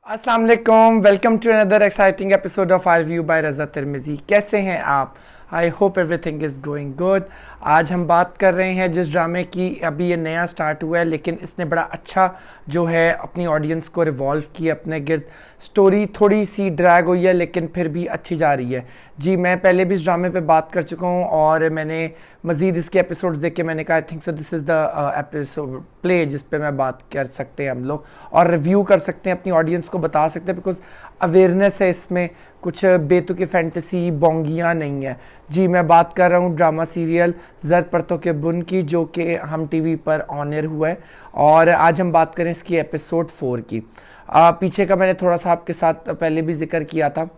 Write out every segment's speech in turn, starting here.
अस्सलाम वालेकुम, welcome to another exciting episode of our view by Raza Tirmizi. कैसे हैं आप? I hope everything is going good. आज हम बात कर रहे हैं जिस ड्रामे की, अभी ये नया स्टार्ट हुआ है लेकिन इसने बड़ा अच्छा जो है अपनी ऑडियंस को रिवॉल्व किया अपने गिर्द। स्टोरी थोड़ी सी ड्रैग हुई है लेकिन फिर भी अच्छी जा रही है। जी, मैं पहले भी इस ड्रामे पे बात कर चुका हूँ और मैंने मज़ीद इसके एपिसोड्स देख के मैंने कहा I think so this is the episode play जिस पे मैं बात कर सकते हैं हम लोग और रिव्यू कर सकते हैं, अपनी ऑडियंस को बता सकते हैं, बिकॉज अवेयरनेस है इसमें, कुछ बेतुकी फैंटेसी बोंगियाँ नहीं है। जी, मैं बात कर रहा हूँ ड्रामा सीरियल ज़र्द परतों के बुन की, जो कि हम टीवी पर ऑन एयर हुआ है और आज हम बात करें इसकी एपिसोड 4 की। पीछे का मैंने थोड़ा सा आपके साथ पहले भी जिक्र किया था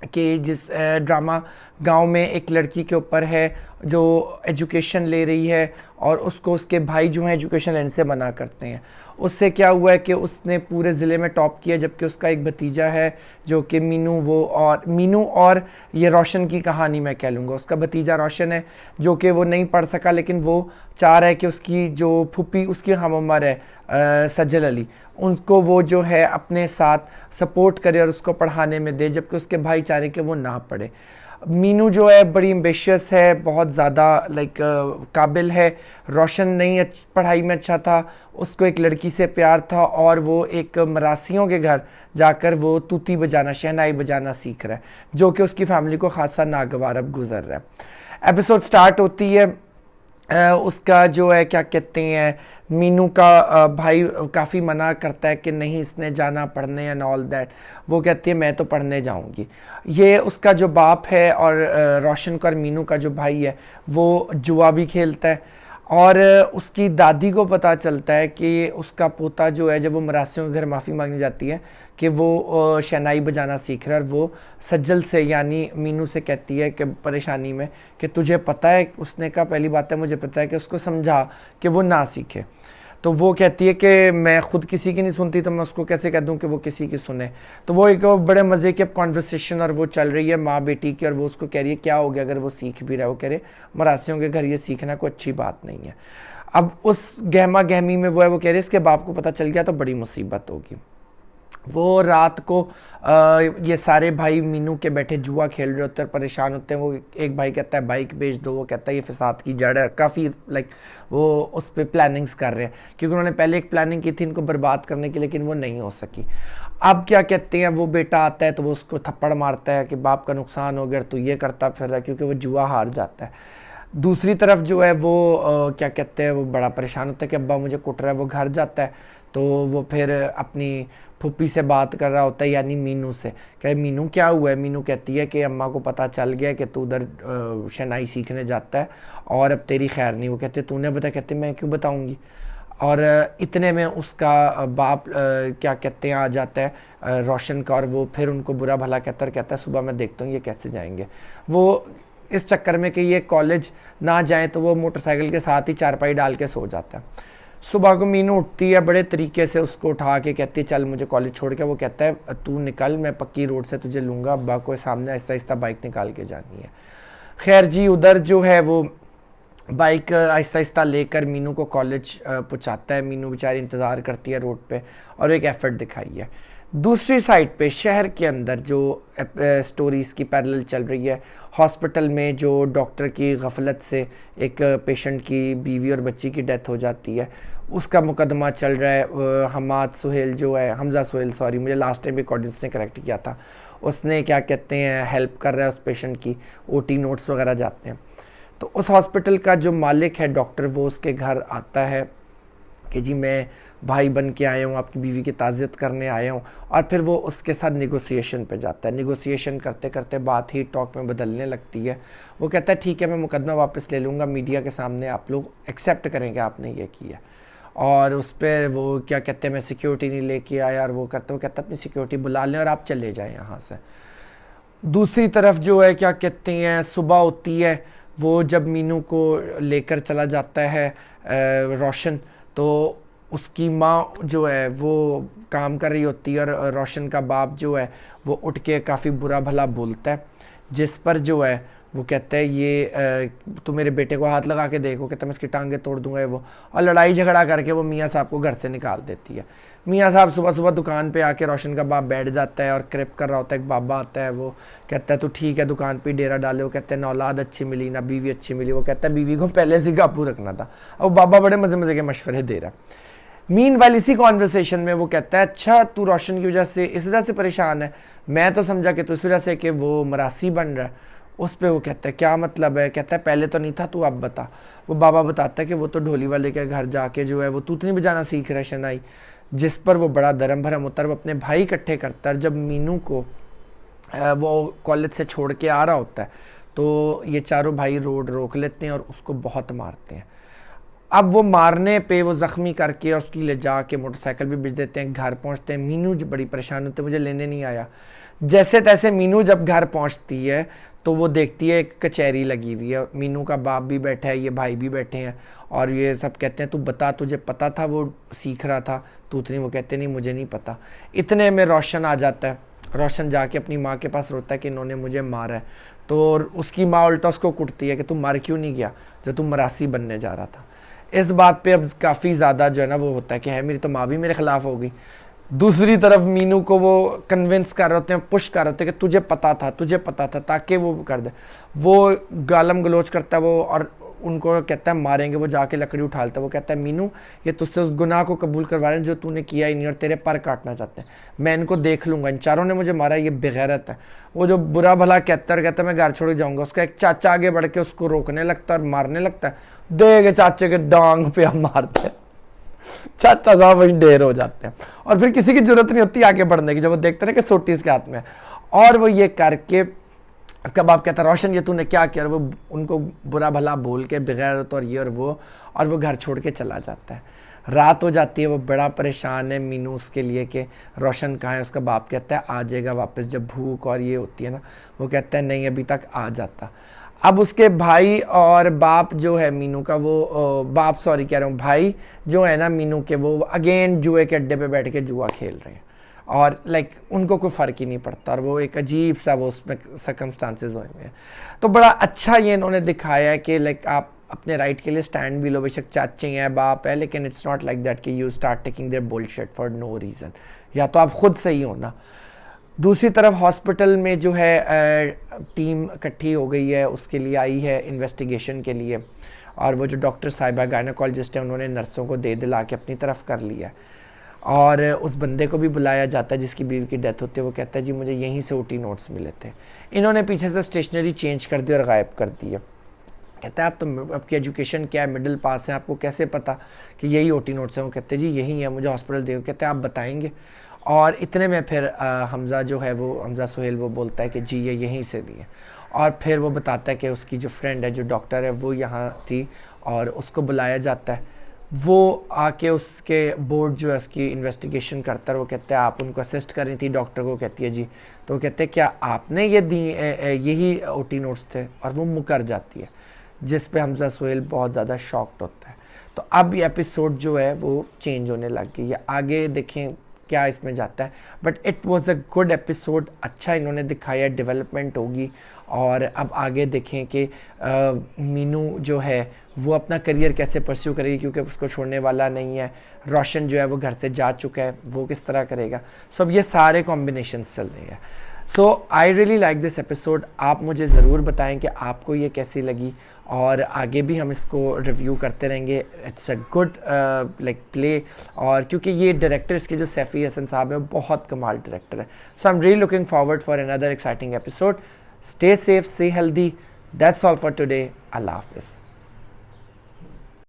कि जिस ड्रामा गांव में एक लड़की के ऊपर है जो एजुकेशन ले रही है और उसको उसके भाई जो हैं एजुकेशन लेने से मना करते हैं। उससे क्या हुआ है कि उसने पूरे ज़िले में टॉप किया, जबकि उसका एक भतीजा है जो कि मीनू और ये रोशन की कहानी मैं कह लूँगा। उसका भतीजा रोशन है जो कि वो नहीं पढ़ सका, लेकिन वो चाह रहा है कि उसकी जो फूफी उसकी हम उम्र है सज्जल अली, उनको वो जो है अपने साथ सपोर्ट करे और उसको पढ़ाने में दे, जबकि उसके भाई चाह रहे कि वो ना पढ़े। मीनू जो है बड़ी एम्बिशियस है, बहुत ज़्यादा काबिल है। रोशन नहीं पढ़ाई में अच्छा था, उसको एक लड़की से प्यार था और वो एक मरासियों के घर जाकर वो तूती बजाना, शहनाई बजाना सीख रहा है, जो कि उसकी फैमिली को खासा नागवार अब गुजर रहा है। एपिसोड स्टार्ट होती है, उसका जो है क्या कहते हैं, मीनू का भाई काफ़ी मना करता है कि नहीं इसने जाना पढ़ने एंड ऑल दैट। वो कहती है मैं तो पढ़ने जाऊंगी। ये उसका जो बाप है और रोशन का और मीनू का जो भाई है वो जुआ भी खेलता है और उसकी दादी को पता चलता है कि उसका पोता जो है, जब वो मरासियों के घर माफ़ी मांगने जाती है कि वो शहनाई बजाना सीख रहा है, और वो सज्जल से यानी मीनू से कहती है कि परेशानी में कि तुझे पता है, उसने कहा पहली बात है मुझे पता है, कि उसको समझा कि वो ना सीखे। तो वो कहती है कि मैं खुद किसी की नहीं सुनती तो मैं उसको कैसे कह दूं कि वो किसी की सुने। तो वो एक बड़े मज़े की कॉन्वर्सेशन और वो चल रही है माँ बेटी की, और वो उसको कह रही है क्या हो गया अगर वो सीख भी रहा है। वो कह रहे मरासियों के घर ये सीखना कोई अच्छी बात नहीं है। अब उस गहमा गहमी में वो कह रहे इसके बाप को पता चल गया तो बड़ी मुसीबत होगी। वो रात को ये सारे भाई मीनू के बैठे जुआ खेल रहे होते हैं और परेशान होते हैं। वो एक भाई कहता है बाइक बेच दो, वो कहता है ये फसाद की जड़ है। काफ़ी वो उस पर प्लानिंग्स कर रहे हैं, क्योंकि उन्होंने पहले एक प्लानिंग की थी इनको बर्बाद करने की, लेकिन वो नहीं हो सकी। अब क्या कहते हैं, वो बेटा आता है तो वो उसको थप्पड़ मारता है कि बाप का नुकसान हो गया तो ये करता फिर रहा है, क्योंकि वो जुआ हार जाता है। दूसरी तरफ जो है वो क्या कहते हैं, वो बड़ा परेशान होता है कि अब्बा मुझे कुट रहा है। वो घर जाता है तो वो फिर अपनी फूफी से बात कर रहा होता है, यानी मीनू से। कहे मीनू क्या हुआ है? मीनू कहती है कि अम्मा को पता चल गया कि तू उधर शनाई सीखने जाता है और अब तेरी खैर नहीं। वो कहते तूने बताया? कहते मैं क्यों बताऊंगी। और इतने में उसका बाप क्या कहते हैं आ जाता है रोशन का, और वो फिर उनको बुरा भला कहता है और कहता है सुबह मैं देखता हूँ ये कैसे जाएंगे। वो इस चक्कर में कि ये कॉलेज ना जाए तो वो मोटरसाइकिल के साथ ही चारपाई डाल के सो जाता है। सुबह को मीनू उठती है, बड़े तरीके से उसको उठा के कहती है चल मुझे कॉलेज छोड़ के। वो कहता है तू निकल, मैं पक्की रोड से तुझे लूँगा, अब्बा को सामने आहिस्ता आहिस्ता बाइक निकाल के जानी है। खैर जी, उधर जो है वो बाइक आहिस्ता आहिस्ता लेकर मीनू को कॉलेज पहुँचाता है। मीनू बेचारी इंतज़ार करती है रोड पे और एक एफर्ट दिखाई है। दूसरी साइड पे शहर के अंदर जो स्टोरीज़ की पैरेलल चल रही है, हॉस्पिटल में जो डॉक्टर की गफलत से एक पेशेंट की बीवी और बच्ची की डेथ हो जाती है, उसका मुकदमा चल रहा है। हमाद सुहेल जो है, हमज़ा सुहेल सॉरी, मुझे लास्ट टाइम एक ऑडियंस ने करेक्ट किया था, उसने क्या कहते हैं हेल्प कर रहा है उस पेशेंट की, ओटी नोट्स वगैरह जाते हैं। तो उस हॉस्पिटल का जो मालिक है डॉक्टर, वो उसके घर आता है कि जी मैं भाई बन के आया हूँ, आपकी बीवी की ताज़ियत करने आया हूँ। और फिर वो उसके साथ नेगोशिएशन पे जाता है। नेगोशिएशन करते करते बात ही टॉक में बदलने लगती है। वो कहता है ठीक है मैं मुकदमा वापस ले लूँगा, मीडिया के सामने आप लोग एक्सेप्ट करेंगे आपने ये किया। और उस पर वो क्या कहते हैं मैं सिक्योरिटी नहीं लेके आया, और वो कहता है अपनी सिक्योरिटी बुला लें और आप चले जाएँ यहाँ से। दूसरी तरफ जो है क्या कहते हैं, सुबह होती है, वो जब मीनू को लेकर चला जाता है रोशन, तो उसकी माँ जो है वो काम कर रही होती है और रोशन का बाप जो है वो उठ के काफ़ी बुरा भला बोलता है, जिस पर जो है वो कहता है ये तू मेरे बेटे को हाथ लगा के देखो, कहता है मैं इसकी टांगे तोड़ दूंगा ये वो। और लड़ाई झगड़ा करके वो मियाँ साहब को घर से निकाल देती है। मियाँ साहब सुबह सुबह दुकान पे आके रोशन का बाप बैठ जाता है और क्रेप कर रहा होता है। एक बाबा आता है, वो कहता है तू ठीक है दुकान पे डेरा डाले। वो कहते हैं ना औलाद अच्छी मिली ना बीवी अच्छी मिली। वो कहता है बीवी को पहले से काबू रखना था। और बाबा बड़े मज़े मज़े के मशवरे दे रहा है। मीन वाली इसी कॉन्वर्सेशन में वो कहता है अच्छा तू रोशन की वजह से इस वजह से परेशान है, मैं तो समझा कि तू इस वजह से कि वो मरासी बन रहा है। उस पर वो कहता है क्या मतलब है? कहता है पहले तो नहीं था, तू अब बता। वो बाबा बताता है कि वो तो ढोली वाले के घर जाके जो है वो तूतनी बजाना सीख रहा है शनाई। जिस पर वो बड़ा धर्म भरम होता है, वो अपने भाई इकट्ठे करता है। जब मीनू को वो कॉलेज से छोड़ के आ रहा होता है तो ये चारों भाई रोड रोक लेते हैं और उसको बहुत मारते हैं। अब वो मारने पे वो ज़ख्मी करके और उसकी ले जा के मोटरसाइकिल भी बेच देते हैं। घर पहुंचते हैं, मीनू जो बड़ी परेशान होती है मुझे लेने नहीं आया। जैसे तैसे मीनू जब घर पहुंचती है तो वो देखती है एक कचहरी लगी हुई है, मीनू का बाप भी बैठा है, ये भाई भी बैठे हैं और ये सब कहते हैं तू बता तुझे पता था वो सीख रहा था तूतनी? वो कहते नहीं मुझे नहीं पता। इतने में रोशन आ जाता है। रोशन जाके अपनी माँ के पास रोता है कि इन्होंने मुझे मारा है। तो उसकी माँ उल्टा उसको कुटती है कि तू मर क्यों नहीं गया जो तू मरासी बनने जा रहा था। इस बात पे अब काफ़ी ज़्यादा जो है ना वो होता है कि है मेरी तो माँ भी मेरे ख़िलाफ़ हो गई। दूसरी तरफ मीनू को वो कन्विंस कर रहे होते हैं, पुश कर रहे होते हैं कि तुझे पता था, ताकि वो कर दे। वो गालम गलोच करता है वो और उनको कहता है मारेंगे। वो जाके लकड़ी उठालता है। वो कहता है मीनू ये तुझसे उस गुनाह को कबूल करवा रहे हैं जो तूने किया ही नहीं और तेरे पर काटना चाहते हैं। मैं इनको देख लूँगा, इन चारों ने मुझे मारा, ये बेगैरत है। वो जो बुरा भला कहता है मैं घर छोड़ जाऊँगा। उसका एक चाचा आगे बढ़ के उसको रोकने लगता है और मारने लगता है। देख चाचे के डांग पे हम मारते हैं। चाचा साहब वहीं ढेर हो जाते हैं और फिर किसी की जरूरत नहीं होती आगे बढ़ने की जब वो देखते हैं कि सोटी इसके हाथ में। और वो ये करके उसका बाप कहता है रोशन ये तूने क्या किया? और वो उनको बुरा भला बोल के बेगैरत और ये और वो घर छोड़ के चला जाता है। रात हो जाती है। वो बड़ा परेशान है मीनू उसके लिए कि रोशन कहाँ है। उसका बाप कहता है आ जाएगा वापस जब भूख और ये होती है ना। वो कहता है नहीं अभी तक आ जाता। अब उसके भाई और बाप जो है मीनू का वो बाप सॉरी कह रहा हूँ भाई जो है ना मीनू के वो अगेन जुए के अड्डे पे बैठ के जुआ खेल रहे हैं और लाइक उनको कोई फ़र्क ही नहीं पड़ता और वो एक अजीब सा वो उसमें सर्कमस्टांसेस हुए हैं। तो बड़ा अच्छा ये इन्होंने दिखाया है कि लाइक आप अपने राइट के लिए स्टैंड भी लो, बेशक चाचे हैं बाप है, लेकिन इट्स नॉट लाइक दैट कि you start taking their bullshit for no reason. या तो आप खुद सही हो ना। दूसरी तरफ हॉस्पिटल में जो है टीम इकट्ठी हो गई है, उसके लिए आई है इन्वेस्टिगेशन के लिए। और वो जो डॉक्टर साहिबा गायनोकोलॉजिस्ट है उन्होंने नर्सों को दे दिला के अपनी तरफ कर लिया है। और उस बंदे को भी बुलाया जाता है जिसकी बीवी की डेथ होती है। वो कहता है जी मुझे यहीं से ओटी नोट्स मिले थे, इन्होंने पीछे से स्टेशनरी चेंज कर दी और गायब कर दी है। कहता है आप तो आपकी एजुकेशन क्या है, मिडिल पास है, आपको कैसे पता कि यही ओटी नोट्स हैं? वो कहते हैं जी यही है, मुझे हॉस्पिटल दे। कहते हैं आप बताएंगे? और इतने में फिर हमज़ा जो है वो हमज़ा सुहेल वो बोलता है कि जी ये यहीं से दिए। और फिर वो बताता है कि उसकी जो फ्रेंड है जो डॉक्टर है वो यहाँ थी और उसको बुलाया जाता है। वो आके उसके बोर्ड जो है उसकी इन्वेस्टिगेशन करता है। वो कहते हैं आप उनको असिस्ट कर रही थी डॉक्टर को? कहती है जी। तो वो कहते हैं क्या आपने ये दी यही ओटी नोट्स थे? और वो मुकर जाती है, जिस पे हमज़ा सुहेल बहुत ज़्यादा शॉक्ड होता है। तो अब ये एपिसोड जो है वो चेंज होने लग गई है, आगे देखें क्या इसमें जाता है। But it was a good episode, अच्छा इन्होंने दिखाया, डेवलपमेंट होगी। और अब आगे देखें कि मीनू जो है वो अपना करियर कैसे परस्यू करेगी, क्योंकि उसको छोड़ने वाला नहीं है। रोशन जो है वो घर से जा चुका है, वो किस तरह करेगा। सो अब ये सारे कॉम्बिनेशंस चल रहे हैं। So I really like this episode. आप मुझे ज़रूर बताएं कि आपको ये कैसी लगी और आगे भी हम इसको रिव्यू करते रहेंगे। It's a good like play. और क्योंकि ये डायरेक्टर इसके जो सैफ़ी हसन साहब है बहुत कमाल डायरेक्टर है। So I am really looking forward for another exciting episode. Stay safe, stay healthy. That's all for today. अल्लाह हाफ़िज़।